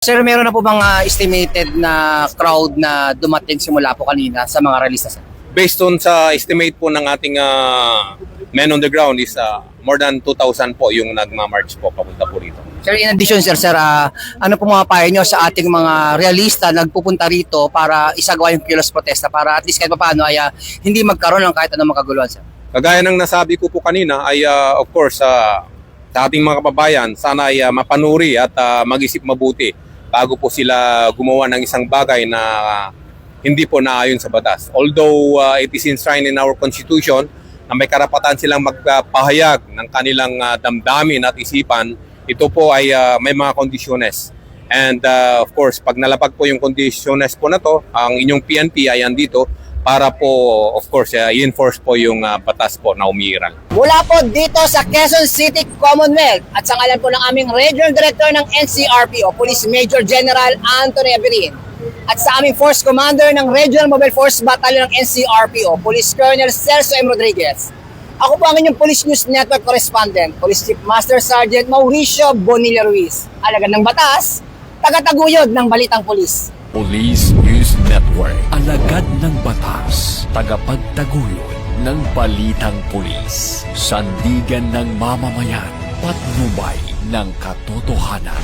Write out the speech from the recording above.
Sir, meron na po bang estimated na crowd na dumating simula po kanina sa mga release na sir? Based on sa estimate po ng ating men on the ground is more than 2,000 po yung nagmamarch po papunta po rito. Sir, in addition sir, ano po mga payo nyo sa ating mga realista nagpupunta rito para isagawa yung kilos protesta para at least kahit paano ay hindi magkaroon ng kahit anong makaguluhan sir? Kagaya ng nasabi ko po kanina ay of course sa ating mga kababayan sana ay mapanuri at mag-isip mabuti bago po sila gumawa ng isang bagay na hindi po naayon sa batas. Although it is enshrined in our constitution na may karapatan silang magpahayag ng kanilang damdamin at isipan, ito po ay may mga kondisyones. And of course, pag nalapag po yung kondisyones po na to, ang inyong PNP ay andito para po, of course, i-enforce po yung batas po na umiiral. Mula po dito sa Quezon City Commonwealth at sa ngalan po ng aming Regional Director ng NCRPO, Police Major General Anthony Abirin, at sa aming Force Commander ng Regional Mobile Force Battalion ng NCRPO, Police Colonel Celso M. Rodriguez. Ako po ang inyong Police News Network Correspondent, Police Chief Master Sergeant Mauricio Bonilla Ruiz, alagad ng batas, tagataguyod ng Balitang Pulis. Police News Network, alagad ng batas, tagapagtaguyod ng Balitang Pulis, sandigan ng mamamayan, patnubay ng katotohanan.